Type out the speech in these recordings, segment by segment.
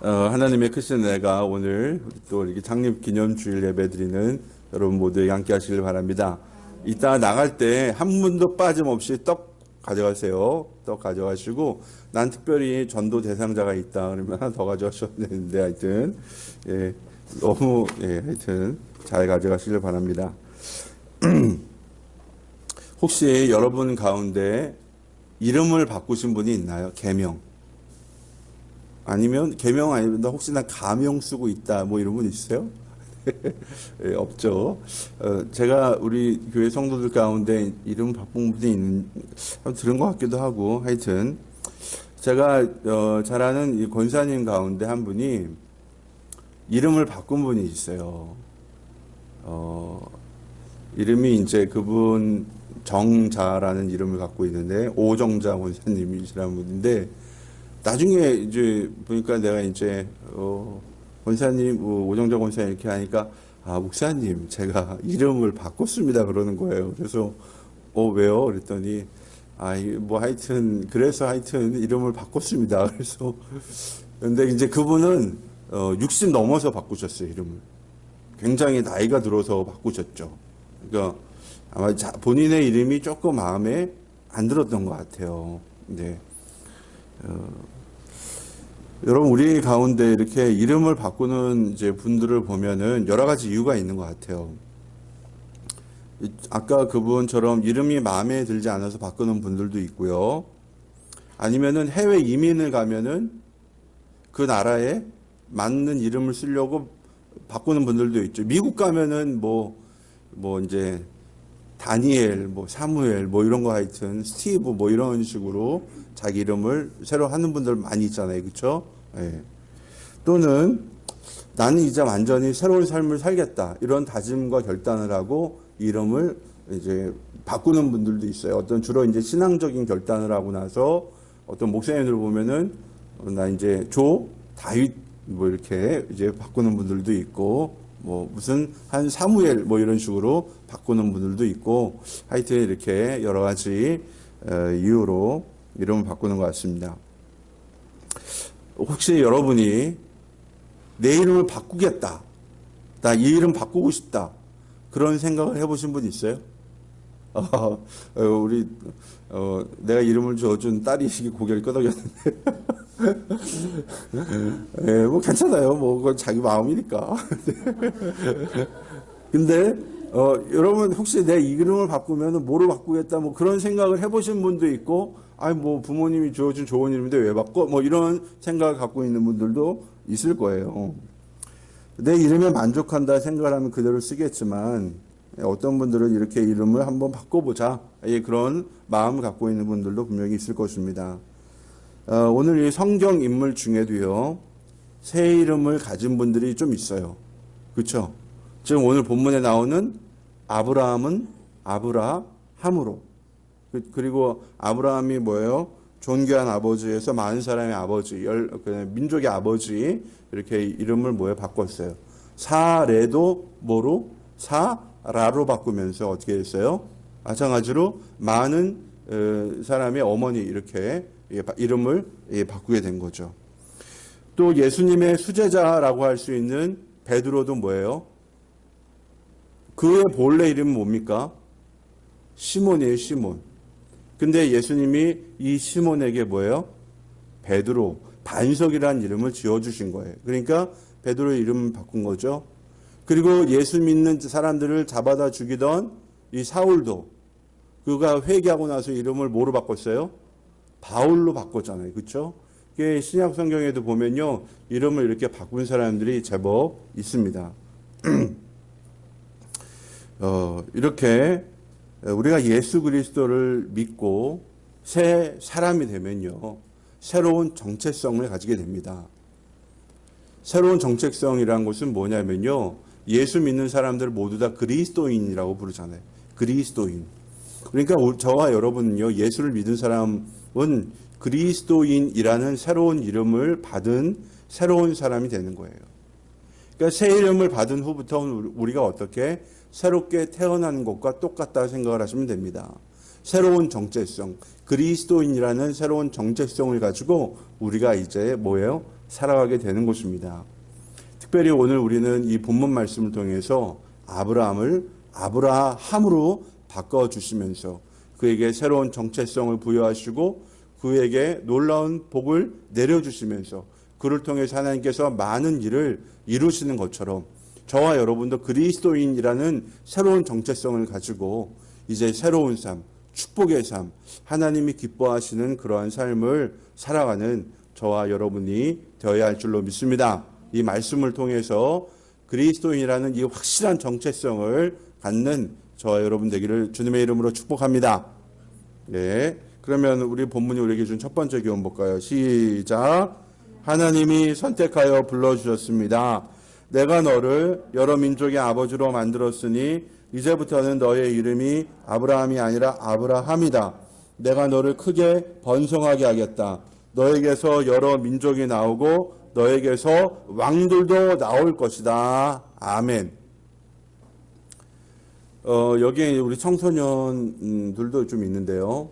하나님의 크신 은혜가 오늘 또 이렇게 창립 기념주일 예배 드리는 여러분 모두에게 함께 하시길 바랍니다. 이따 나갈 때 한 분도 빠짐없이 떡 가져가세요. 떡 가져가시고, 난 특별히 전도 대상자가 있다 그러면 하나 더 가져가셔야 되는데, 하여튼 너무 하여튼 잘 가져가시길 바랍니다. 혹시 여러분 가운데 이름을 바꾸신 분이 있나요? 계명. 아니면 계명 아닙니다. 혹시나 가명 쓰고 있다 뭐 이런 분 있어요? 예, 없죠. 제가 우리 교회 성도들 가운데 이름 바꾼 분이 들은 것 같기도 하고, 하여튼 제가 잘 아는 이 권사님 가운데 한 분이 이름을 바꾼 분이 있어요. 이름이 이제 그분 정자라는 이름을 갖고 있는데, 오정자 권사님이시라는 분인데, 나중에 이제 보니까 내가 이제 권사님, 오정자 권사님 이렇게 하니까, 목사님 제가 이름을 바꿨습니다 그러는 거예요. 그래서 왜요? 그랬더니 뭐 하여튼 그래서 하여튼 이름을 바꿨습니다. 그래서 근데 이제 그분은 60 넘어서 바꾸셨어요, 이름을. 굉장히 나이가 들어서 바꾸셨죠. 그러니까 아마 본인의 이름이 조금 마음에 안 들었던 것 같아요. 네. 여러분, 우리 가운데 이렇게 이름을 바꾸는 이제 분들을 보면은 여러 가지 이유가 있는 것 같아요. 아까 그분처럼 이름이 마음에 들지 않아서 바꾸는 분들도 있고요. 아니면은 해외 이민을 가면은 그 나라에 맞는 이름을 쓰려고 바꾸는 분들도 있죠. 미국 가면은 뭐 이제 다니엘, 뭐 사무엘, 뭐 이런 거 하여튼 스티브 뭐 이런 식으로 자기 이름을 새로 하는 분들 많이 있잖아요, 그렇죠? 예. 또는 나는 이제 완전히 새로운 삶을 살겠다 이런 다짐과 결단을 하고 이름을 이제 바꾸는 분들도 있어요. 어떤 주로 이제 신앙적인 결단을 하고 나서 어떤 목사님들 보면은 나 이제 다윗 뭐 이렇게 이제 바꾸는 분들도 있고, 뭐 무슨 한 사무엘 뭐 이런 식으로 바꾸는 분들도 있고, 하여튼 이렇게 여러 가지 이유로 이름을 바꾸는 것 같습니다. 혹시 여러분이 내 이름을 바꾸겠다, 나 이 이름 바꾸고 싶다, 그런 생각을 해보신 분 있어요? 내가 이름을 줘준 딸이 고개를 끄덕였는데. 예, 뭐 괜찮아요. 뭐 그건 자기 마음이니까. 근데 여러분 혹시 내 이름을 바꾸면 뭐로 바꾸겠다 뭐 그런 생각을 해보신 분도 있고, 뭐 부모님이 주어준 좋은 이름인데 왜 바꿔? 뭐 이런 생각을 갖고 있는 분들도 있을 거예요. 내 이름에 만족한다 생각을 하면 그대로 쓰겠지만, 어떤 분들은 이렇게 이름을 한번 바꿔보자, 그런 마음을 갖고 있는 분들도 분명히 있을 것입니다. 오늘 이 성경 인물 중에도요, 새 이름을 가진 분들이 좀 있어요. 그렇죠? 지금 오늘 본문에 나오는 아브라함은 아브라함으로, 그리고 아브라함이 뭐예요? 존귀한 아버지에서 많은 사람의 아버지, 민족의 아버지, 이렇게 이름을 바꿨어요. 사레도 뭐로? 사라로 바꾸면서 어떻게 했어요? 마찬가지로 많은 사람의 어머니, 이렇게 이름을 바꾸게 된 거죠. 또 예수님의 수제자라고 할 수 있는 베드로도 뭐예요? 그의 본래 이름은 뭡니까? 시몬이에요, 시몬. 근데 예수님이 이 시몬에게 뭐예요? 베드로, 반석이라는 이름을 지어주신 거예요. 그러니까 베드로의 이름을 바꾼 거죠. 그리고 예수 믿는 사람들을 잡아다 죽이던 이 사울도 그가 회개하고 나서 이름을 뭐로 바꿨어요? 바울로 바꿨잖아요. 그렇죠? 신약 성경에도 보면요, 이름을 이렇게 바꾼 사람들이 제법 있습니다. 이렇게 우리가 예수 그리스도를 믿고 새 사람이 되면요, 새로운 정체성을 가지게 됩니다. 새로운 정체성이라는 것은 뭐냐면요, 예수 믿는 사람들 모두 다 그리스도인이라고 부르잖아요. 그리스도인. 그러니까 저와 여러분은요, 예수를 믿은 사람은 그리스도인이라는 새로운 이름을 받은 새로운 사람이 되는 거예요. 그러니까 새 이름을 받은 후부터는 우리가 어떻게 새롭게 태어난 것과 똑같다 생각을 하시면 됩니다. 새로운 정체성, 그리스도인이라는 새로운 정체성을 가지고 우리가 이제 뭐예요? 살아가게 되는 것입니다. 특별히 오늘 우리는 이 본문 말씀을 통해서 아브라함을 아브라함으로 바꿔주시면서 그에게 새로운 정체성을 부여하시고 그에게 놀라운 복을 내려주시면서 그를 통해서 하나님께서 많은 일을 이루시는 것처럼 저와 여러분도 그리스도인이라는 새로운 정체성을 가지고 이제 새로운 삶, 축복의 삶, 하나님이 기뻐하시는 그러한 삶을 살아가는 저와 여러분이 되어야 할 줄로 믿습니다. 이 말씀을 통해서 그리스도인이라는 이 확실한 정체성을 갖는 저와 여러분 되기를 주님의 이름으로 축복합니다. 네, 그러면 우리 본문이 우리에게 준 첫 번째 교훈 볼까요? 시작. 하나님이 선택하여 불러주셨습니다. 내가 너를 여러 민족의 아버지로 만들었으니 이제부터는 너의 이름이 아브라함이 아니라 아브라함이다. 내가 너를 크게 번성하게 하겠다. 너에게서 여러 민족이 나오고 너에게서 왕들도 나올 것이다. 아멘. 여기에 우리 청소년들도 좀 있는데요.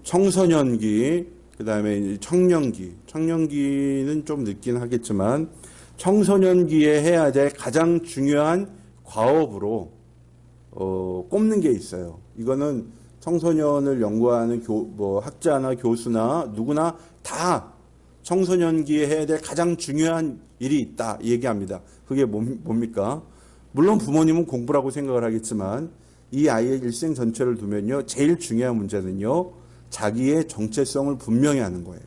청소년기, 그 다음에 청년기는 좀 늦긴 하겠지만 청소년기에 해야 될 가장 중요한 과업으로 꼽는 게 있어요. 이거는 청소년을 연구하는 학자나 교수나 누구나 다 청소년기에 해야 될 가장 중요한 일이 있다 얘기합니다. 그게 뭡니까? 물론 부모님은 공부라고 생각을 하겠지만 이 아이의 일생 전체를 두면요, 제일 중요한 문제는요, 자기의 정체성을 분명히 하는 거예요.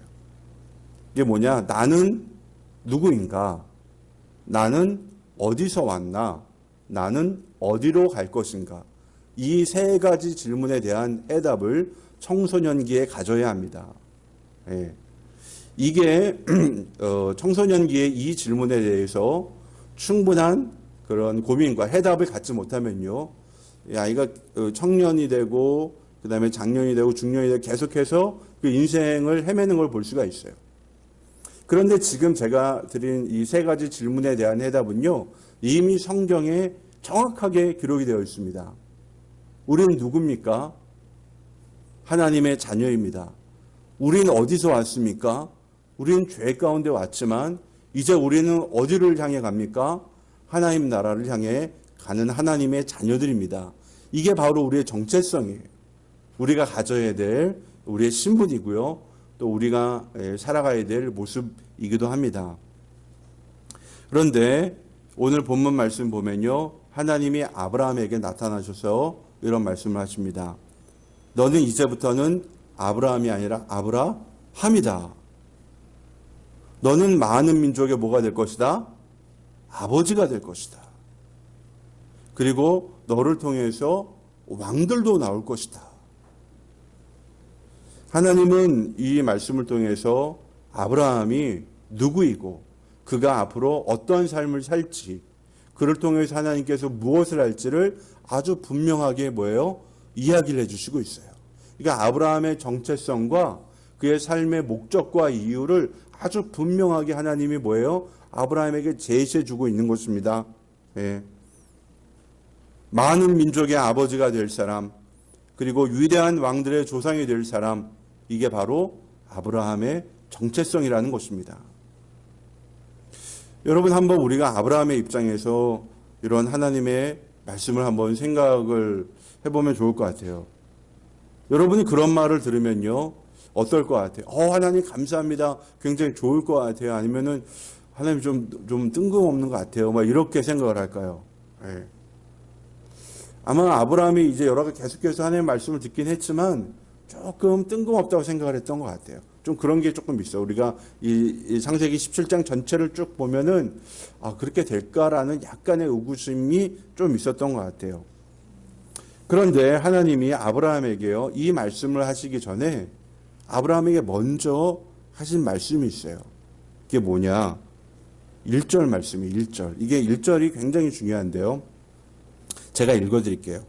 이게 뭐냐? 나는 누구인가? 나는 어디서 왔나? 나는 어디로 갈 것인가? 이 세 가지 질문에 대한 해답을 청소년기에 가져야 합니다. 예. 이게 청소년기의 이 질문에 대해서 충분한 그런 고민과 해답을 갖지 못하면요, 이 아이가 청년이 되고 그 다음에 장년이 되고 중년이 되고 계속해서 그 인생을 헤매는 걸 볼 수가 있어요. 그런데 지금 제가 드린 이 세 가지 질문에 대한 해답은요, 이미 성경에 정확하게 기록이 되어 있습니다. 우리는 누굽니까? 하나님의 자녀입니다. 우리는 어디서 왔습니까? 우리는 죄 가운데 왔지만 이제 우리는 어디를 향해 갑니까? 하나님 나라를 향해 가는 하나님의 자녀들입니다. 이게 바로 우리의 정체성이에요. 우리가 가져야 될 우리의 신분이고요. 또 우리가 살아가야 될 모습이기도 합니다. 그런데 오늘 본문 말씀 보면요, 하나님이 아브라함에게 나타나셔서 이런 말씀을 하십니다. 너는 이제부터는 아브라함이 아니라 아브라함이다. 너는 많은 민족의 뭐가 될 것이다? 아버지가 될 것이다. 그리고 너를 통해서 왕들도 나올 것이다. 하나님은 이 말씀을 통해서 아브라함이 누구이고 그가 앞으로 어떤 삶을 살지, 그를 통해서 하나님께서 무엇을 할지를 아주 분명하게 이야기를 해주시고 있어요. 그러니까 아브라함의 정체성과 그의 삶의 목적과 이유를 아주 분명하게 하나님이 아브라함에게 제시해주고 있는 것입니다. 예. 많은 민족의 아버지가 될 사람, 그리고 위대한 왕들의 조상이 될 사람, 이게 바로 아브라함의 정체성이라는 것입니다. 여러분, 한번 우리가 아브라함의 입장에서 이런 하나님의 말씀을 한번 생각을 해보면 좋을 것 같아요. 여러분이 그런 말을 들으면요, 어떨 것 같아요? 하나님 감사합니다. 굉장히 좋을 것 같아요. 아니면은 하나님 좀 뜬금없는 것 같아요. 이렇게 생각을 할까요? 네. 아마 아브라함이 이제 여러 가지 계속해서 하나님의 말씀을 듣긴 했지만 조금 뜬금없다고 생각을 했던 것 같아요. 좀 그런 게 조금 있어. 우리가 이 창세기 17장 전체를 쭉 보면은 그렇게 될까라는 약간의 의구심이 좀 있었던 것 같아요. 그런데 하나님이 아브라함에게요, 이 말씀을 하시기 전에 아브라함에게 먼저 하신 말씀이 있어요. 그게 뭐냐? 1절 말씀이 1절. 이게 1절이 굉장히 중요한데요. 제가 읽어드릴게요.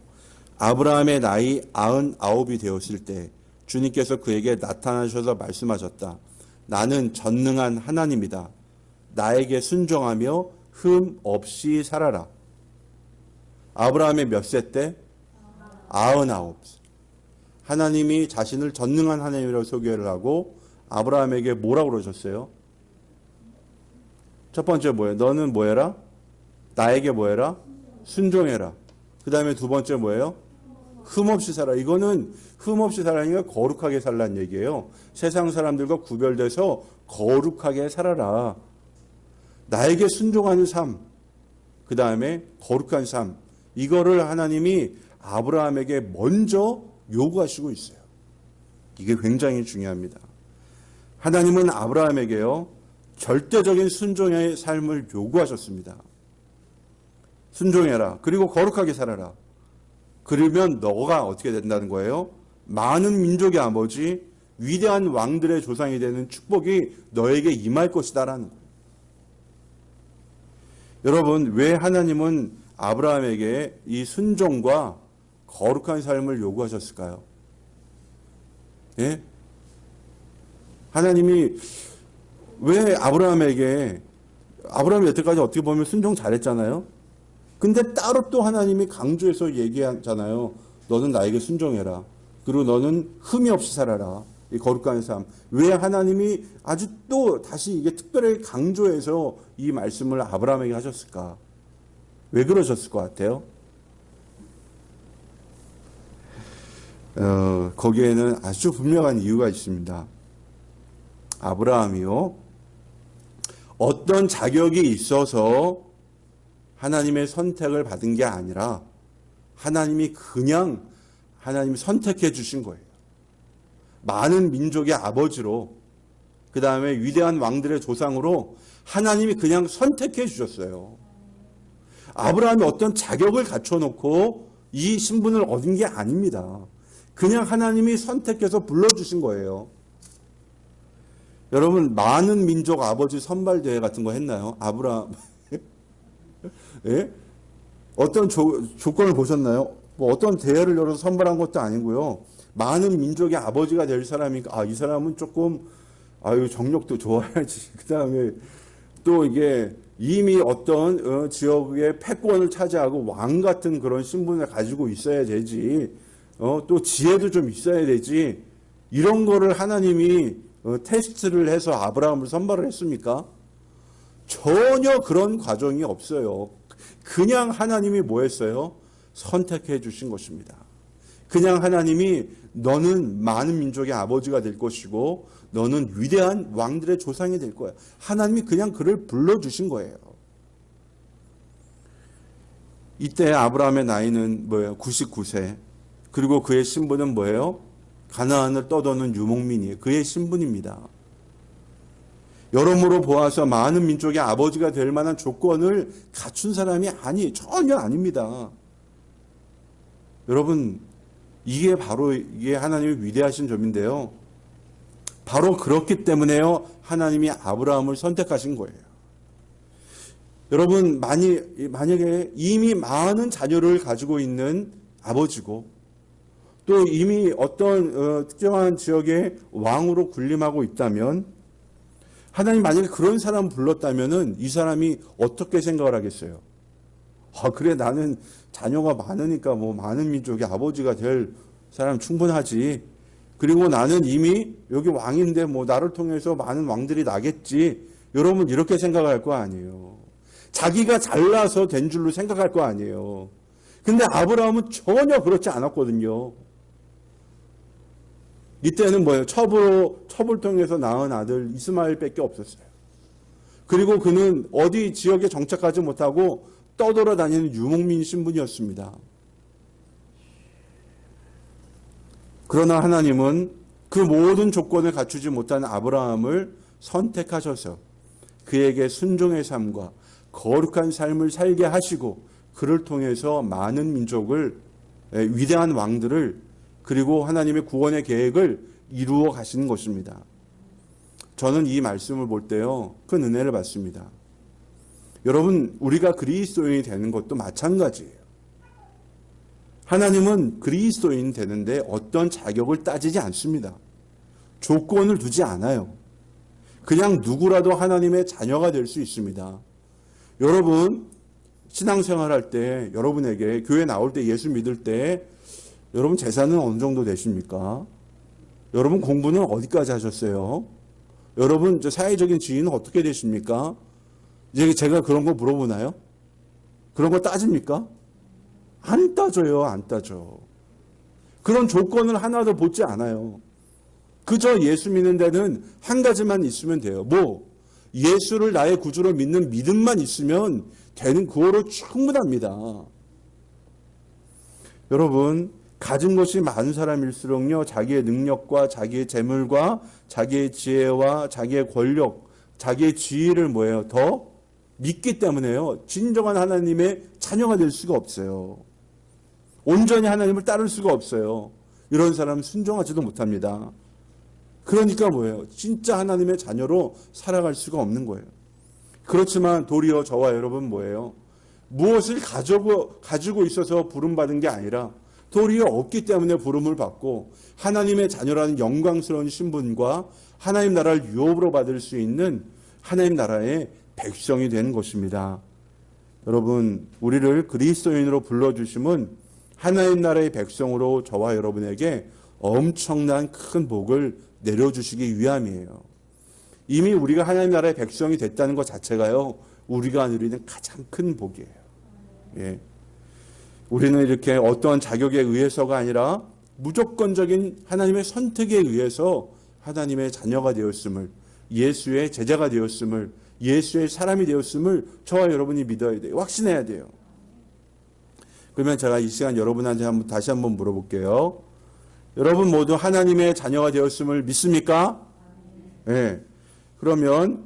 아브라함의 나이 99이 되었을 때 주님께서 그에게 나타나셔서 말씀하셨다. 나는 전능한 하나님이다. 나에게 순종하며 흠 없이 살아라. 아브라함의 몇 세 때? 99. 하나님이 자신을 전능한 하나님이라고 소개를 하고 아브라함에게 뭐라고 그러셨어요? 첫 번째 뭐예요? 너는 뭐 해라? 나에게 뭐 해라? 순종해라. 그 다음에 두 번째 뭐예요? 흠없이 살아. 이거는 흠없이 살라니까 거룩하게 살라는 얘기예요. 세상 사람들과 구별돼서 거룩하게 살아라. 나에게 순종하는 삶. 그 다음에 거룩한 삶. 이거를 하나님이 아브라함에게 먼저 요구하시고 있어요. 이게 굉장히 중요합니다. 하나님은 아브라함에게요, 절대적인 순종의 삶을 요구하셨습니다. 순종해라. 그리고 거룩하게 살아라. 그러면 너가 어떻게 된다는 거예요? 많은 민족의 아버지, 위대한 왕들의 조상이 되는 축복이 너에게 임할 것이다라는 거예요. 여러분, 왜 하나님은 아브라함에게 이 순종과 거룩한 삶을 요구하셨을까요? 예? 하나님이 왜 아브라함이 여태까지 어떻게 보면 순종 잘했잖아요. 근데 따로 또 하나님이 강조해서 얘기하잖아요. 너는 나에게 순종해라. 그리고 너는 흠이 없이 살아라. 이 거룩한 삶. 왜 하나님이 아주 또 다시 이게 특별히 강조해서 이 말씀을 아브라함에게 하셨을까? 왜 그러셨을 것 같아요? 거기에는 아주 분명한 이유가 있습니다. 아브라함이요, 어떤 자격이 있어서 하나님의 선택을 받은 게 아니라 하나님이 그냥 선택해 주신 거예요. 많은 민족의 아버지로, 그 다음에 위대한 왕들의 조상으로 하나님이 그냥 선택해 주셨어요. 아브라함이 어떤 자격을 갖춰놓고 이 신분을 얻은 게 아닙니다. 그냥 하나님이 선택해서 불러주신 거예요. 여러분, 많은 민족 아버지 선발대회 같은 거 했나요? 아브라함. 예? 어떤 조건을 보셨나요? 뭐 어떤 대회를 열어서 선발한 것도 아니고요. 많은 민족의 아버지가 될 사람이니까, 이 사람은 조금, 정력도 좋아야지. 그 다음에 또 이게 이미 어떤 지역의 패권을 차지하고 왕 같은 그런 신분을 가지고 있어야 되지. 또 지혜도 좀 있어야 되지. 이런 거를 하나님이 테스트를 해서 아브라함을 선발을 했습니까? 전혀 그런 과정이 없어요. 그냥 하나님이 뭐 했어요? 선택해 주신 것입니다. 그냥 하나님이 너는 많은 민족의 아버지가 될 것이고 너는 위대한 왕들의 조상이 될 거야. 하나님이 그냥 그를 불러주신 거예요. 이때 아브라함의 나이는 뭐예요? 99세. 그리고 그의 신분은 뭐예요? 가나안을 떠도는 유목민이에요. 그의 신분입니다. 여러모로 보아서 많은 민족의 아버지가 될 만한 조건을 갖춘 사람이 전혀 아닙니다. 여러분, 이게 하나님의 위대하신 점인데요. 바로 그렇기 때문에요, 하나님이 아브라함을 선택하신 거예요. 여러분, 만약에 이미 많은 자녀를 가지고 있는 아버지고 또 이미 어떤 특정한 지역의 왕으로 군림하고 있다면, 하나님 만약에 그런 사람 불렀다면은 이 사람이 어떻게 생각을 하겠어요? 그래, 나는 자녀가 많으니까 뭐 많은 민족의 아버지가 될 사람 충분하지. 그리고 나는 이미 여기 왕인데 뭐 나를 통해서 많은 왕들이 나겠지. 여러분, 이렇게 생각할 거 아니에요. 자기가 잘나서 된 줄로 생각할 거 아니에요. 근데 아브라함은 전혀 그렇지 않았거든요. 이때는 뭐예요? 첩을 통해서 낳은 아들 이스마엘밖에 없었어요. 그리고 그는 어디 지역에 정착하지 못하고 떠돌아다니는 유목민 신분이었습니다. 그러나 하나님은 그 모든 조건을 갖추지 못한 아브라함을 선택하셔서 그에게 순종의 삶과 거룩한 삶을 살게 하시고 그를 통해서 많은 민족을, 위대한 왕들을, 그리고 하나님의 구원의 계획을 이루어 가시는 것입니다. 저는 이 말씀을 볼 때요, 큰 은혜를 받습니다. 여러분, 우리가 그리스도인이 되는 것도 마찬가지예요. 하나님은 그리스도인 되는데 어떤 자격을 따지지 않습니다. 조건을 두지 않아요. 그냥 누구라도 하나님의 자녀가 될 수 있습니다. 여러분, 신앙생활 할 때, 여러분에게 교회 나올 때, 예수 믿을 때 여러분 재산은 어느 정도 되십니까? 여러분 공부는 어디까지 하셨어요? 여러분 사회적인 지위는 어떻게 되십니까? 이제 제가 그런 거 물어보나요? 그런 거 따집니까? 안 따져요. 안 따져. 그런 조건을 하나도 보지 않아요. 그저 예수 믿는 데는 한 가지만 있으면 돼요. 뭐? 예수를 나의 구주로 믿는 믿음만 있으면 되는 그거로 충분합니다. 여러분, 가진 것이 많은 사람일수록요, 자기의 능력과 자기의 재물과 자기의 지혜와 자기의 권력, 자기의 지위를 뭐예요? 더 믿기 때문에요. 진정한 하나님의 자녀가 될 수가 없어요. 온전히 하나님을 따를 수가 없어요. 이런 사람은 순종하지도 못합니다. 그러니까 뭐예요? 진짜 하나님의 자녀로 살아갈 수가 없는 거예요. 그렇지만 도리어 저와 여러분 뭐예요? 무엇을 가지고 있어서 부름받은 게 아니라 도리어 없기 때문에 부름을 받고 하나님의 자녀라는 영광스러운 신분과 하나님 나라를 유업으로 받을 수 있는 하나님 나라의 백성이 된 것입니다. 여러분, 우리를 그리스도인으로 불러주심은 하나님 나라의 백성으로 저와 여러분에게 엄청난 큰 복을 내려주시기 위함이에요. 이미 우리가 하나님 나라의 백성이 됐다는 것 자체가요, 우리가 누리는 가장 큰 복이에요. 예. 우리는 이렇게 어떠한 자격에 의해서가 아니라 무조건적인 하나님의 선택에 의해서 하나님의 자녀가 되었음을, 예수의 제자가 되었음을, 예수의 사람이 되었음을 저와 여러분이 믿어야 돼요. 확신해야 돼요. 그러면 제가 이 시간 여러분한테 다시 한번 물어볼게요. 여러분 모두 하나님의 자녀가 되었음을 믿습니까? 네. 그러면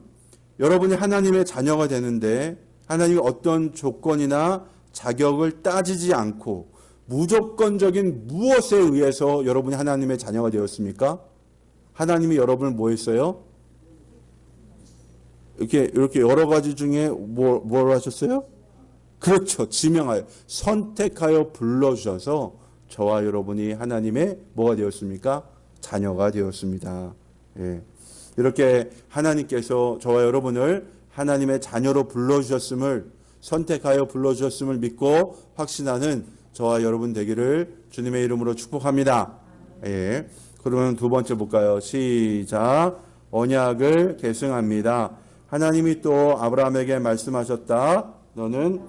여러분이 하나님의 자녀가 되는데 하나님이 어떤 조건이나 자격을 따지지 않고 무조건적인 무엇에 의해서 여러분이 하나님의 자녀가 되었습니까? 하나님이 여러분을 뭐 했어요? 이렇게 여러 가지 중에 뭘 하셨어요? 그렇죠. 지명하여, 선택하여 불러주셔서 저와 여러분이 하나님의 뭐가 되었습니까? 자녀가 되었습니다. 예. 이렇게 하나님께서 저와 여러분을 하나님의 자녀로 불러주셨음을, 선택하여 불러주셨음을 믿고 확신하는 저와 여러분 되기를 주님의 이름으로 축복합니다. 예. 그러면 두 번째 볼까요? 시작. 언약을 계승합니다. 하나님이 또 아브라함에게 말씀하셨다. 너는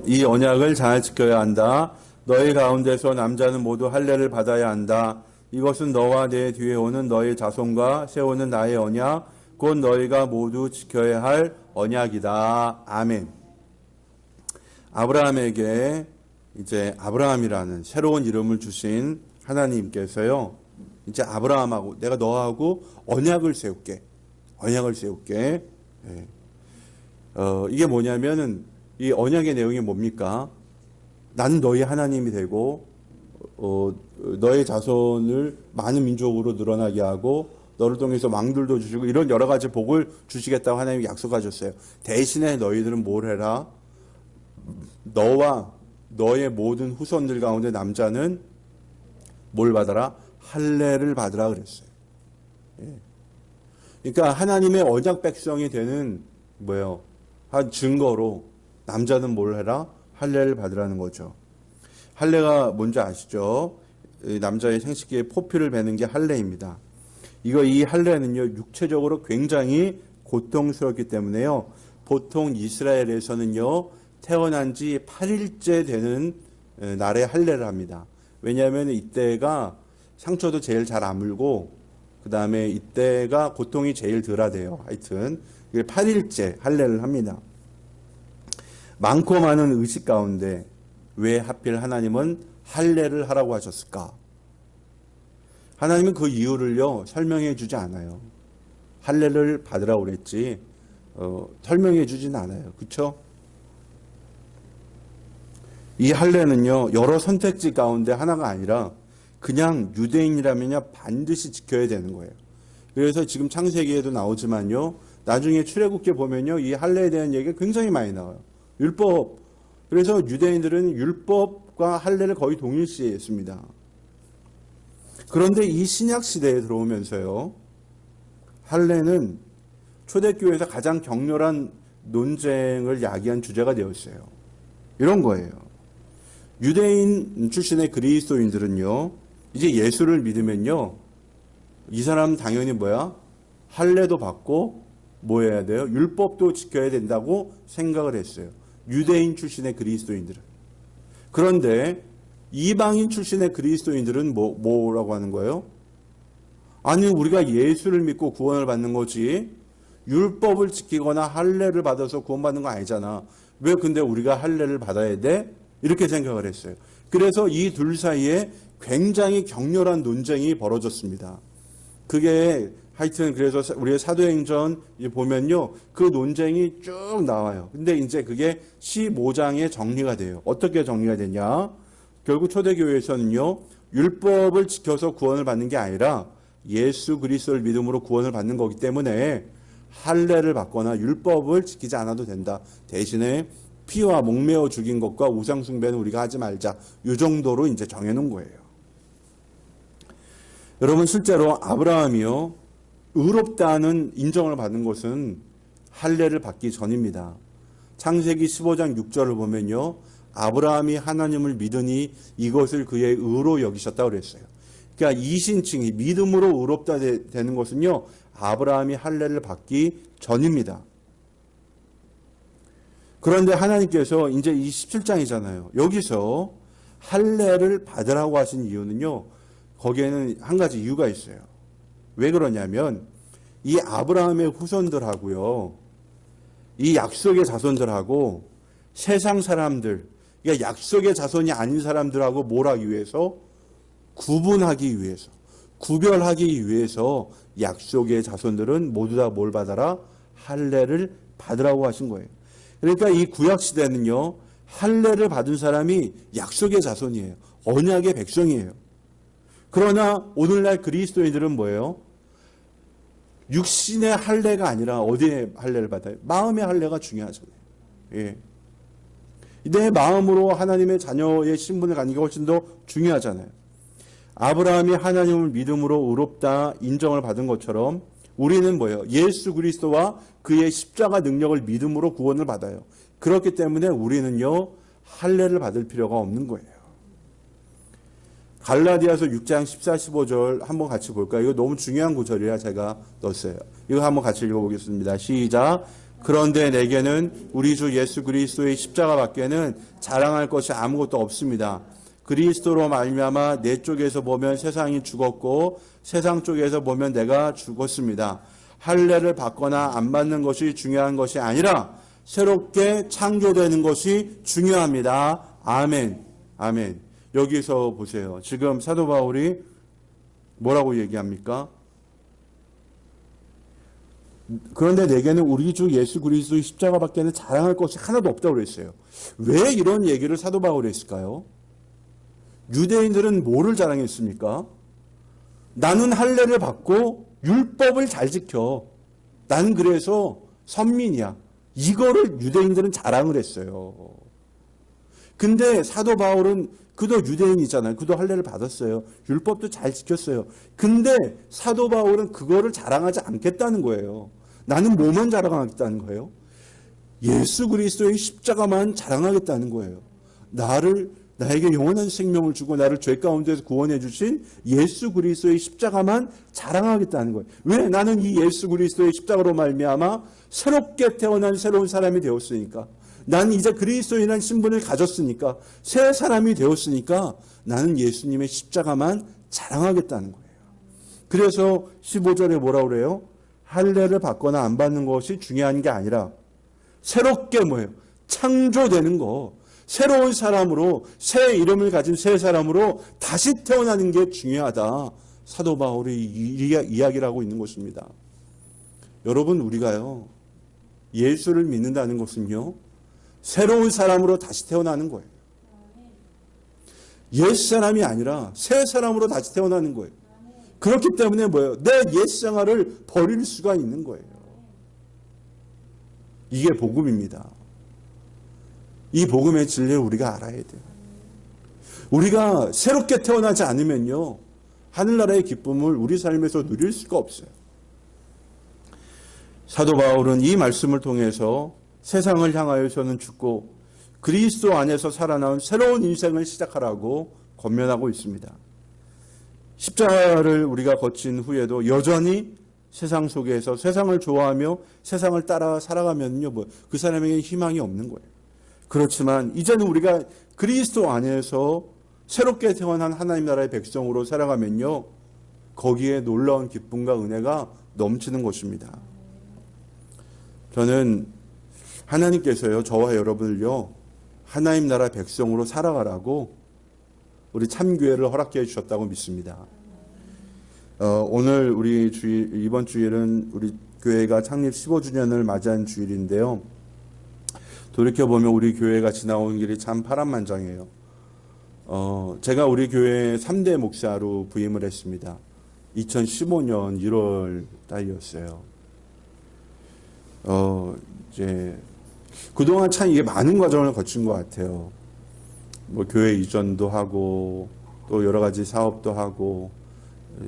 이 언약을 잘 지켜야 한다. 너희 가운데서 남자는 모두 할례를 받아야 한다. 이것은 너와 내 뒤에 오는 너희 자손과 세우는 나의 언약, 곧 너희가 모두 지켜야 할 언약이다. 아멘. 아브라함에게 이제 아브라함이라는 새로운 이름을 주신 하나님께서요, 이제 아브라함하고 내가 너하고 언약을 세울게. 언약을 세울게. 예. 이게 뭐냐면은 이 언약의 내용이 뭡니까? 나는 너희 하나님이 되고 너의 자손을 많은 민족으로 늘어나게 하고 너를 통해서 왕들도 주시고 이런 여러 가지 복을 주시겠다고 하나님이 약속하셨어요. 대신에 너희들은 뭘 해라? 너와 너의 모든 후손들 가운데 남자는 뭘 받아라? 할례를 받으라 그랬어요. 예. 그러니까 하나님의 언약 백성이 되는 뭐예요? 한 증거로 남자는 뭘 해라? 할례를 받으라는 거죠. 할례가 뭔지 아시죠? 남자의 생식기에 포피를 베는 게 할례입니다. 이 할례는요, 육체적으로 굉장히 고통스럽기 때문에요. 보통 이스라엘에서는요, 태어난 지 8일째 되는 날에 할례를 합니다. 왜냐하면 이때가 상처도 제일 잘 아물고, 그 다음에 이때가 고통이 제일 덜하대요. 하여튼, 8일째 할례를 합니다. 많고 많은 의식 가운데 왜 하필 하나님은 할례를 하라고 하셨을까? 하나님은 그 이유를요, 설명해 주지 않아요. 할례를 받으라고 그랬지, 설명해 주진 않아요. 그쵸? 이 할례는요, 여러 선택지 가운데 하나가 아니라 그냥 유대인이라면요, 반드시 지켜야 되는 거예요. 그래서 지금 창세기에도 나오지만요, 나중에 출애굽기에 보면요, 이 할례에 대한 얘기가 굉장히 많이 나와요. 율법. 그래서 유대인들은 율법과 할례를 거의 동일시했습니다. 그런데 이 신약 시대에 들어오면서요, 할례는 초대교회에서 가장 격렬한 논쟁을 야기한 주제가 되었어요. 이런 거예요. 유대인 출신의 그리스도인들은요, 이제 예수를 믿으면요, 이 사람 당연히 뭐야? 할례도 받고 뭐 해야 돼요? 율법도 지켜야 된다고 생각을 했어요. 유대인 출신의 그리스도인들은. 그런데 이방인 출신의 그리스도인들은 뭐라고 하는 거예요? 아니, 우리가 예수를 믿고 구원을 받는 거지 율법을 지키거나 할례를 받아서 구원받는 거 아니잖아. 왜 근데 우리가 할례를 받아야 돼? 이렇게 생각을 했어요. 그래서 이 둘 사이에 굉장히 격렬한 논쟁이 벌어졌습니다. 그게 하여튼 그래서 우리의 사도행전 보면요, 그 논쟁이 쭉 나와요. 근데 이제 그게 15장에 정리가 돼요. 어떻게 정리가 되냐? 결국 초대교회에서는요, 율법을 지켜서 구원을 받는 게 아니라 예수 그리스도를 믿음으로 구원을 받는 거기 때문에 할례를 받거나 율법을 지키지 않아도 된다. 대신에 피와 목매어 죽인 것과 우상 숭배는 우리가 하지 말자. 이 정도로 이제 정해놓은 거예요. 여러분, 실제로 아브라함이요, 의롭다는 인정을 받은 것은 할례를 받기 전입니다. 창세기 15장 6절을 보면요, 아브라함이 하나님을 믿으니 이것을 그의 의로 여기셨다고 그랬어요. 그러니까 이신칭이 믿음으로 의롭다 되는 것은요, 아브라함이 할례를 받기 전입니다. 그런데 하나님께서 이제 이 17장이잖아요. 여기서 할례를 받으라고 하신 이유는요, 거기에는 한 가지 이유가 있어요. 왜 그러냐면 이 아브라함의 후손들하고요, 이 약속의 자손들하고 세상 사람들, 그러니까 약속의 자손이 아닌 사람들하고 뭘 하기 위해서? 구분하기 위해서, 구별하기 위해서 약속의 자손들은 모두 다 뭘 받아라? 할례를 받으라고 하신 거예요. 그러니까 이 구약 시대는요, 할례를 받은 사람이 약속의 자손이에요. 언약의 백성이에요. 그러나 오늘날 그리스도인들은 뭐예요? 육신의 할례가 아니라 어디에 할례를 받아요? 마음의 할례가 중요하잖아요. 예. 내 마음으로 하나님의 자녀의 신분을 갖는 게 훨씬 더 중요하잖아요. 아브라함이 하나님을 믿음으로 의롭다 인정을 받은 것처럼 우리는 뭐예요? 예수 그리스도와 그의 십자가 능력을 믿음으로 구원을 받아요. 그렇기 때문에 우리는요, 할례를 받을 필요가 없는 거예요. 갈라디아서 6장 14, 15절 한번 같이 볼까요? 이거 너무 중요한 구절이라 제가 넣었어요. 이거 한번 같이 읽어보겠습니다. 시작. 그런데 내게는 우리 주 예수 그리스도의 십자가 밖에는 자랑할 것이 아무것도 없습니다. 그리스도로 말미암아 내 쪽에서 보면 세상이 죽었고 세상 쪽에서 보면 내가 죽었습니다. 할례를 받거나 안 받는 것이 중요한 것이 아니라 새롭게 창조되는 것이 중요합니다. 아멘. 아멘. 여기서 보세요. 지금 사도 바울이 뭐라고 얘기합니까? 그런데 내게는 우리 주 예수 그리스도의 십자가밖에는 자랑할 것이 하나도 없다고 그랬어요. 왜 이런 얘기를 사도 바울이 했을까요? 유대인들은 뭐를 자랑했습니까? 나는 할례를 받고 율법을 잘 지켜. 나는 그래서 선민이야. 이거를 유대인들은 자랑을 했어요. 근데 사도 바울은 그도 유대인이잖아요. 그도 할례를 받았어요. 율법도 잘 지켰어요. 근데 사도 바울은 그거를 자랑하지 않겠다는 거예요. 나는 뭐만 자랑하겠다는 거예요? 예수 그리스도의 십자가만 자랑하겠다는 거예요. 나에게 영원한 생명을 주고 나를 죄 가운데서 구원해 주신 예수 그리스도의 십자가만 자랑하겠다는 거예요. 왜? 나는 이 예수 그리스도의 십자가로 말미암아 새롭게 태어난 새로운 사람이 되었으니까. 나는 이제 그리스도인이라는 신분을 가졌으니까, 새 사람이 되었으니까 나는 예수님의 십자가만 자랑하겠다는 거예요. 그래서 15절에 뭐라고 그래요? 할례를 받거나 안 받는 것이 중요한 게 아니라 새롭게 뭐예요? 창조되는 거. 새로운 사람으로, 새 이름을 가진 새 사람으로 다시 태어나는 게 중요하다. 사도 바울이 이야기를 하고 있는 것입니다. 여러분, 우리가요, 예수를 믿는다는 것은요, 새로운 사람으로 다시 태어나는 거예요. 옛 사람이 아니라 새 사람으로 다시 태어나는 거예요. 그렇기 때문에 뭐예요? 내 옛 생활을 버릴 수가 있는 거예요. 이게 복음입니다. 이 복음의 진리를 우리가 알아야 돼요. 우리가 새롭게 태어나지 않으면요, 하늘나라의 기쁨을 우리 삶에서 누릴 수가 없어요. 사도 바울은 이 말씀을 통해서 세상을 향하여서는 죽고 그리스도 안에서 살아나온 새로운 인생을 시작하라고 권면하고 있습니다. 십자가를 우리가 거친 후에도 여전히 세상 속에서 세상을 좋아하며 세상을 따라 살아가면요, 그 사람에게 희망이 없는 거예요. 그렇지만 이제는 우리가 그리스도 안에서 새롭게 태어난 하나님 나라의 백성으로 살아가면요, 거기에 놀라운 기쁨과 은혜가 넘치는 것입니다. 저는 하나님께서요, 저와 여러분을요, 하나님 나라 백성으로 살아가라고 우리 참교회를 허락해 주셨다고 믿습니다. 오늘 우리 주일, 이번 주일은 우리 교회가 창립 15주년을 맞이한 주일인데요. 돌이켜보면 우리 교회가 지나온 길이 참 파란만장해요. 제가 우리 교회 3대 목사로 부임을 했습니다. 2015년 1월 달이었어요. 이제 그동안 참 이게 많은 과정을 거친 것 같아요. 교회 이전도 하고 또 여러 가지 사업도 하고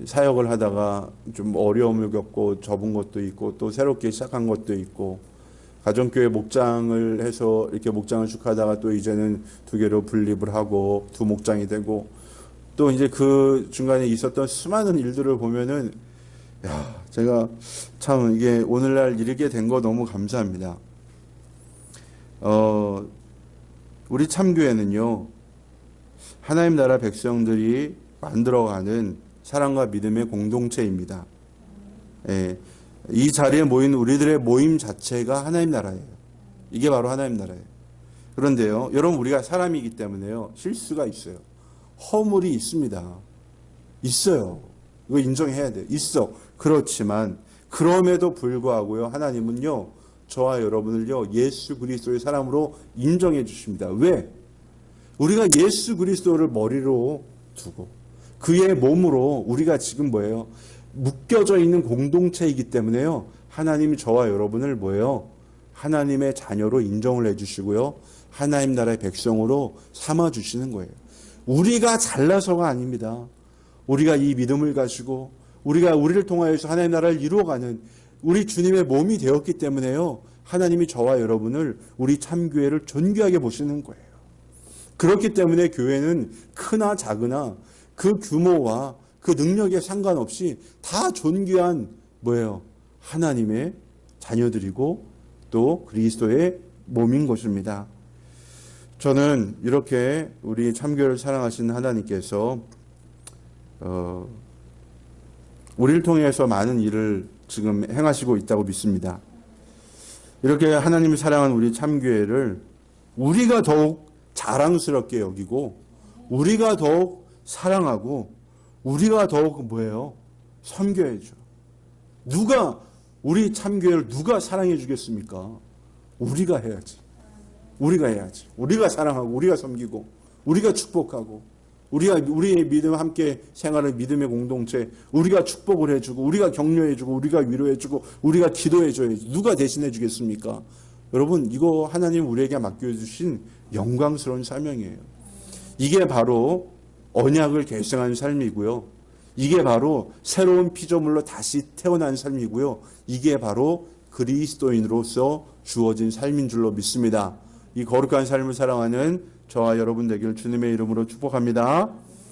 사역을 하다가 좀 어려움을 겪고 접은 것도 있고 또 새롭게 시작한 것도 있고 가정교회 목장을 해서 이렇게 목장을 쭉 하다가 또 이제는 2개로 분립을 하고 2목장이 되고 또 이제 그 중간에 있었던 수많은 일들을 보면은 제가 참 이게 오늘날 이르게 된 거 너무 감사합니다. 우리 참교회는요, 하나님 나라 백성들이 만들어가는 사랑과 믿음의 공동체입니다. 예, 이 자리에 모인 우리들의 모임 자체가 하나님 나라예요. 이게 바로 하나님 나라예요. 그런데요, 여러분, 우리가 사람이기 때문에요, 실수가 있어요. 허물이 있습니다. 있어요. 이거 인정해야 돼요. 있어. 그렇지만 그럼에도 불구하고요, 하나님은요, 저와 여러분을요, 예수 그리스도의 사람으로 인정해 주십니다. 왜? 우리가 예수 그리스도를 머리로 두고 그의 몸으로 우리가 지금 뭐예요? 묶여져 있는 공동체이기 때문에요, 하나님이 저와 여러분을 뭐예요? 하나님의 자녀로 인정을 해주시고요, 하나님 나라의 백성으로 삼아주시는 거예요. 우리가 잘나서가 아닙니다. 우리가 이 믿음을 가지고 우리가 우리를 통하여서 하나님 나라를 이루어가는 우리 주님의 몸이 되었기 때문에요, 하나님이 저와 여러분을, 우리 참교회를 존귀하게 보시는 거예요. 그렇기 때문에 교회는 크나 작으나 그 규모와 그 능력에 상관없이 다 존귀한 뭐예요? 하나님의 자녀들이고 또 그리스도의 몸인 것입니다. 저는 이렇게 우리 참교회를 사랑하시는 하나님께서 우리를 통해서 많은 일을 지금 행하시고 있다고 믿습니다. 이렇게 하나님을 사랑하는 우리 참교회를 우리가 더욱 자랑스럽게 여기고 우리가 더욱 사랑하고 우리가 더욱 뭐예요? 섬겨야죠. 누가 우리 참교회를 누가 사랑해 주겠습니까? 우리가 해야지. 우리가 해야지. 우리가 사랑하고 우리가 섬기고 우리가 축복하고 우리의 믿음 함께 생활하는 믿음의 공동체, 우리가 축복을 해주고 우리가 격려해주고 우리가 위로해주고 우리가 기도해줘야지. 누가 대신해 주겠습니까? 여러분, 이거 하나님 우리에게 맡겨주신 영광스러운 사명이에요. 이게 바로 언약을 결성한 삶이고요, 이게 바로 새로운 피조물로 다시 태어난 삶이고요, 이게 바로 그리스도인으로서 주어진 삶인 줄로 믿습니다. 이 거룩한 삶을 사랑하는 저와 여러분 되기를 주님의 이름으로 축복합니다.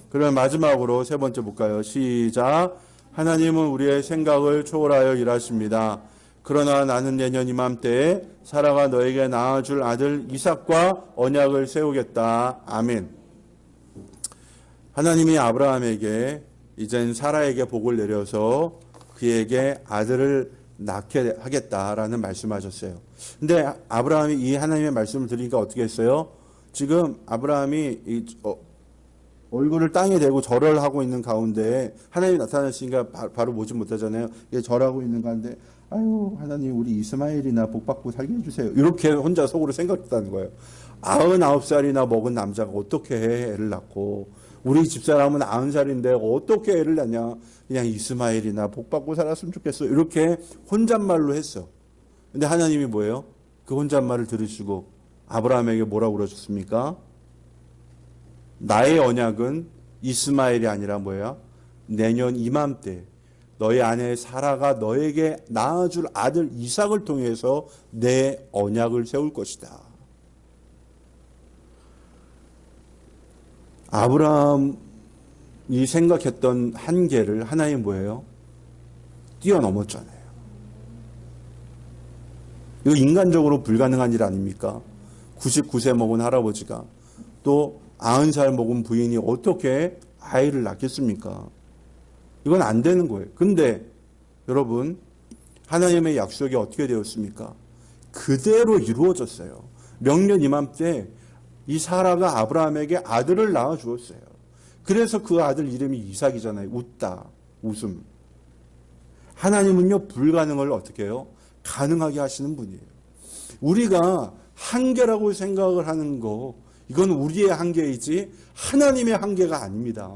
그러면 마지막으로 3번째 볼까요? 시작. 하나님은 우리의 생각을 초월하여 일하십니다. 그러나 나는 내년 이맘때에 사라가 너에게 낳아줄 아들 이삭과 언약을 세우겠다. 아멘. 하나님이 아브라함에게 이젠 사라에게 복을 내려서 그에게 아들을 낳게 하겠다라는 말씀하셨어요. 근데 아브라함이 이 하나님의 말씀을 들으니까 어떻게 했어요? 지금 아브라함이 얼굴을 땅에 대고 절을 하고 있는 가운데 하나님이 나타나시니까 바로 보지 못하잖아요. 절하고 있는 가운데 아유, 하나님 우리 이스마엘이나 복받고 살게 해주세요. 이렇게 혼자 속으로 생각했다는 거예요. 99살이나 먹은 남자가 어떻게 애를 낳고, 우리 집사람은 90살인데 어떻게 애를 낳냐, 그냥 이스마엘이나 복받고 살았으면 좋겠어, 이렇게 혼잣말로 했어. 근데 하나님이 뭐예요? 그 혼잣말을 들으시고 아브라함에게 뭐라고 그러셨습니까? 나의 언약은 이스마엘이 아니라 뭐야? 내년 이맘때 너의 아내 사라가 너에게 낳아줄 아들 이삭을 통해서 내 언약을 세울 것이다. 아브라함 이 생각했던 한계를 하나님 뭐예요? 뛰어넘었잖아요. 이거 인간적으로 불가능한 일 아닙니까? 99세 먹은 할아버지가 또 90살 먹은 부인이 어떻게 아이를 낳겠습니까? 이건 안 되는 거예요. 근데 여러분, 하나님의 약속이 어떻게 되었습니까? 그대로 이루어졌어요. 명년 이맘때 이 사라가 아브라함에게 아들을 낳아 주었어요. 그래서 그 아들 이름이 이삭이잖아요. 웃다, 웃음. 하나님은요, 불가능을 어떻게 해요? 가능하게 하시는 분이에요. 우리가 한계라고 생각을 하는 거, 이건 우리의 한계이지 하나님의 한계가 아닙니다.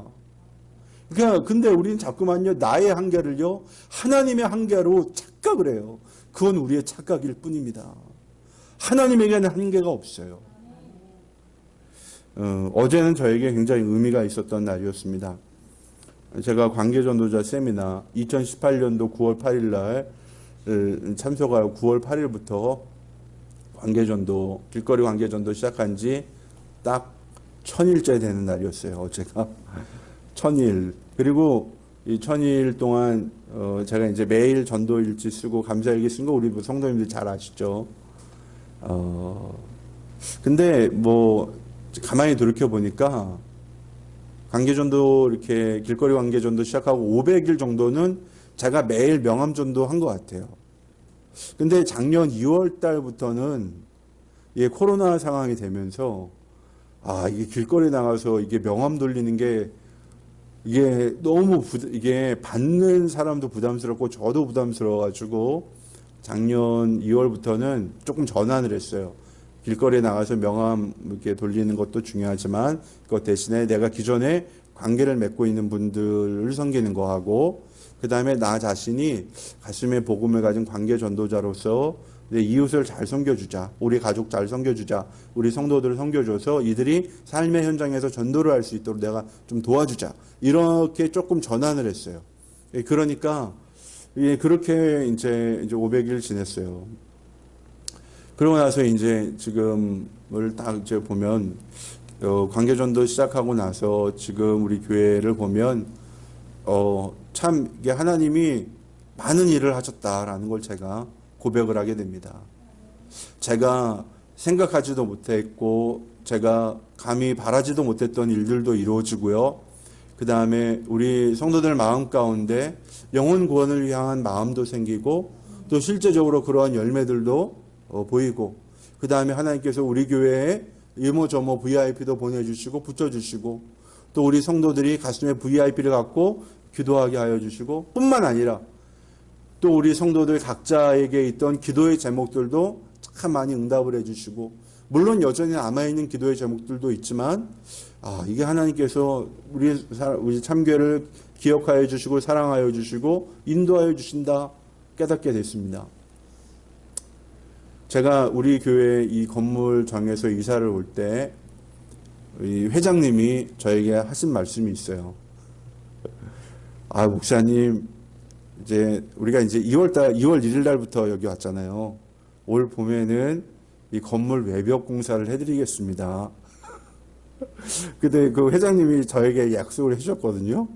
그러니까 근데 우리는 자꾸만요, 나의 한계를요, 하나님의 한계로 착각을 해요. 그건 우리의 착각일 뿐입니다. 하나님에게는 한계가 없어요. 어제는 저에게 굉장히 의미가 있었던 날이었습니다. 제가 관계전도자 세미나 2018년도 9월 8일 날 참석하여 9월 8일부터 관계전도, 길거리 관계전도 시작한 지 딱 1000일째 되는 날이었어요. 어제가 1000일. 그리고 이 1000일 동안 제가 이제 매일 전도일지 쓰고 감사일기 쓴 거 우리 성도님들 잘 아시죠? 근데 뭐 가만히 돌이켜 보니까 관계전도 이렇게 길거리 관계전도 시작하고 500일 정도는 제가 매일 명함전도 한 것 같아요. 근데 작년 2월 달부터는 코로나 상황이 되면서 이게 길거리 나가서 이게 명함 돌리는 게 이게 너무 이게 받는 사람도 부담스럽고 저도 부담스러워가지고 작년 2월부터는 조금 전환을 했어요. 길거리에 나가서 명함 이렇게 돌리는 것도 중요하지만 그것 대신에 내가 기존에 관계를 맺고 있는 분들을 섬기는 거 하고 그 다음에 나 자신이 가슴에 복음을 가진 관계 전도자로서 내 이웃을 잘 섬겨주자, 우리 가족 잘 섬겨주자, 우리 성도들을 섬겨줘서 이들이 삶의 현장에서 전도를 할 수 있도록 내가 좀 도와주자. 이렇게 조금 전환을 했어요. 그러니까 그렇게 이제 500일 지냈어요. 그러고 나서 이제 지금을 딱 이제 보면 관계전도 시작하고 나서 지금 우리 교회를 보면 참 이게 하나님이 많은 일을 하셨다라는 걸 제가 고백을 하게 됩니다. 제가 생각하지도 못했고 제가 감히 바라지도 못했던 일들도 이루어지고요. 그 다음에 우리 성도들 마음 가운데 영혼 구원을 향한 마음도 생기고 또 실제적으로 그러한 열매들도 보이고 그 다음에 하나님께서 우리 교회에 이모저모 VIP도 보내주시고 붙여주시고 또 우리 성도들이 가슴에 VIP를 갖고 기도하게 하여 주시고 뿐만 아니라 또 우리 성도들 각자에게 있던 기도의 제목들도 참 많이 응답을 해주시고 물론 여전히 남아있는 기도의 제목들도 있지만 이게 하나님께서 우리 참교회를 기억하여 주시고 사랑하여 주시고 인도하여 주신다 깨닫게 됐습니다. 제가 우리 교회 이 건물장에서 이사를 올 때 이 회장님이 저에게 하신 말씀이 있어요. 목사님 이제 우리가 이제 2월 1일 날부터 여기 왔잖아요. 올 봄에는 이 건물 외벽 공사를 해드리겠습니다. 근데 그 회장님이 저에게 약속을 해주셨거든요.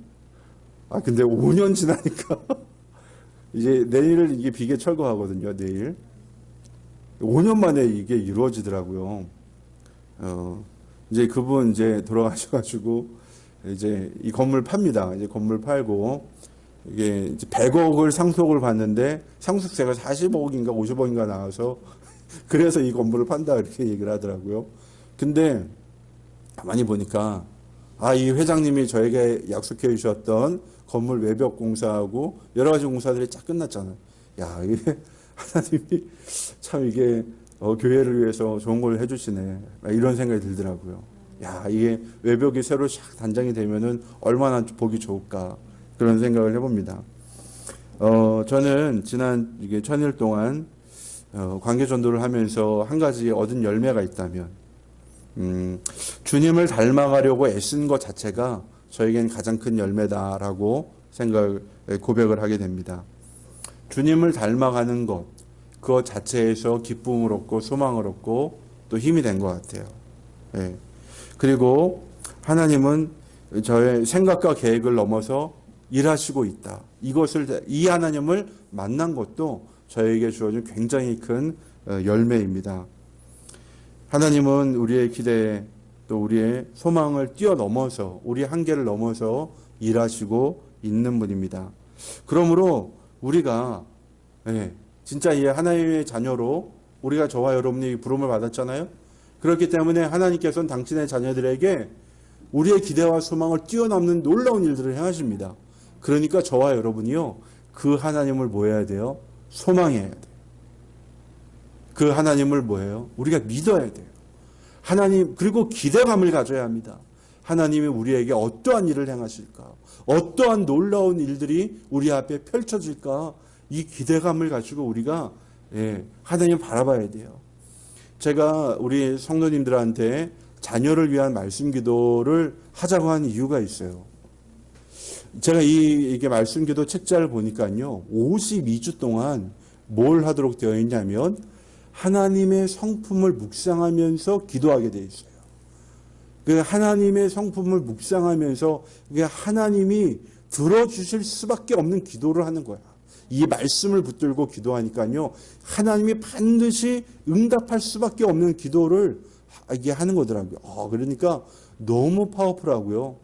근데 5년 지나니까 이제 내일 이게 비계 철거하거든요. 내일 5년 만에 이게 이루어지더라고요. 이제 그분 이제 돌아가셔가지고 이제 이 건물 팝니다. 이제 건물 팔고 이게 이제 100억을 상속을 받는데 상속세가 40억인가 50억인가 나와서 그래서 이 건물을 판다 이렇게 얘기를 하더라고요. 근데 가만히 보니까 이 회장님이 저에게 약속해 주셨던 건물 외벽 공사하고 여러 가지 공사들이 쫙 끝났잖아요. 이게 하나님이 참 이게 교회를 위해서 좋은 걸 해주시네. 이런 생각이 들더라고요. 이게 외벽이 새로 샥 단장이 되면은 얼마나 보기 좋을까. 그런 생각을 해봅니다. 저는 지난 이게 1000일 동안 관계 전도를 하면서 한 가지 얻은 열매가 있다면, 주님을 닮아가려고 애쓴 것 자체가 저에겐 가장 큰 열매다라고 고백을 하게 됩니다. 주님을 닮아가는 것, 그것 자체에서 기쁨을 얻고 소망을 얻고 또 힘이 된 것 같아요. 그리고 하나님은 저의 생각과 계획을 넘어서 일하시고 있다. 이 하나님을 만난 것도 저에게 주어진 굉장히 큰 열매입니다. 하나님은 우리의 기대 또 우리의 소망을 뛰어넘어서 우리 한계를 넘어서 일하시고 있는 분입니다. 그러므로 우리가 진짜 이 하나님의 자녀로 우리가 저와 여러분이 부름을 받았잖아요. 그렇기 때문에 하나님께서는 당신의 자녀들에게 우리의 기대와 소망을 뛰어넘는 놀라운 일들을 행하십니다. 그러니까 저와 여러분이요, 그 하나님을 뭐 해야 돼요? 소망해야 돼요. 그 하나님을 뭐예요? 우리가 믿어야 돼요. 하나님, 그리고 기대감을 가져야 합니다. 하나님이 우리에게 어떠한 일을 행하실까? 어떠한 놀라운 일들이 우리 앞에 펼쳐질까? 이 기대감을 가지고 우리가 하나님 바라봐야 돼요. 제가 우리 성도님들한테 자녀를 위한 말씀 기도를 하자고 한 이유가 있어요. 제가 이게 말씀 기도 책자를 보니까요, 52주 동안 뭘 하도록 되어 있냐면 하나님의 성품을 묵상하면서 기도하게 되어 있어요. 그 하나님의 성품을 묵상하면서 하나님이 들어주실 수밖에 없는 기도를 하는 거야. 이 말씀을 붙들고 기도하니까요, 하나님이 반드시 응답할 수밖에 없는 기도를 이게 하는 거더라고요. 그러니까 너무 파워풀하고요.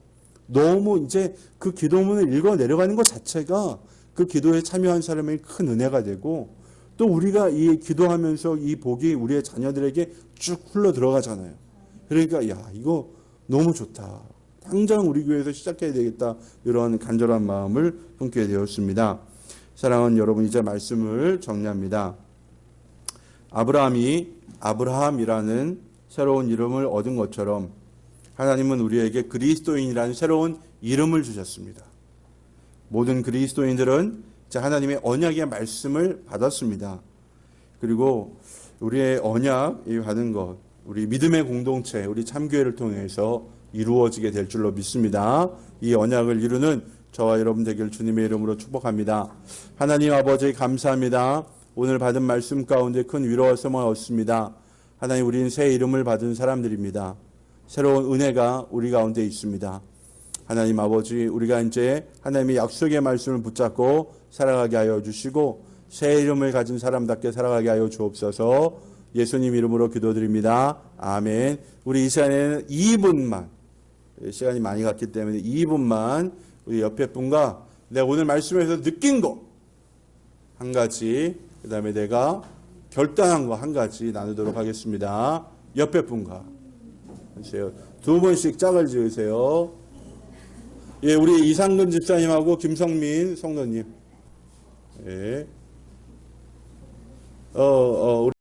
너무 이제 그 기도문을 읽어 내려가는 것 자체가 그 기도에 참여한 사람에게 큰 은혜가 되고, 또 우리가 이 기도하면서 이 복이 우리의 자녀들에게 쭉 흘러 들어가잖아요. 그러니까 이거 너무 좋다. 당장 우리 교회에서 시작해야 되겠다. 이런 간절한 마음을 품게 되었습니다. 사랑하는 여러분, 이제 말씀을 정리합니다. 아브라함이 아브라함이라는 새로운 이름을 얻은 것처럼 하나님은 우리에게 그리스도인이라는 새로운 이름을 주셨습니다. 모든 그리스도인들은 하나님의 언약의 말씀을 받았습니다. 그리고 우리의 언약이 받은 것, 우리 믿음의 공동체, 우리 참교회를 통해서 이루어지게 될 줄로 믿습니다. 이 언약을 이루는 저와 여러분 되길 주님의 이름으로 축복합니다. 하나님 아버지 감사합니다. 오늘 받은 말씀 가운데 큰 위로와 소망을 얻습니다. 하나님, 우리는 새 이름을 받은 사람들입니다. 새로운 은혜가 우리 가운데 있습니다. 하나님 아버지, 우리가 이제 하나님의 약속의 말씀을 붙잡고 살아가게 하여 주시고 새 이름을 가진 사람답게 살아가게 하여 주옵소서. 예수님 이름으로 기도드립니다. 아멘. 우리 이 시간에는 2분만, 시간이 많이 갔기 때문에 2분만 우리 옆에 분과 내가 오늘 말씀에서 느낀 거 한 가지, 그 다음에 내가 결단한 거 한 가지 나누도록 하겠습니다. 옆에 분과 하세요. 2분씩 짝을 지으세요. 우리 이상근 집사님하고 김성민 성도님. 우리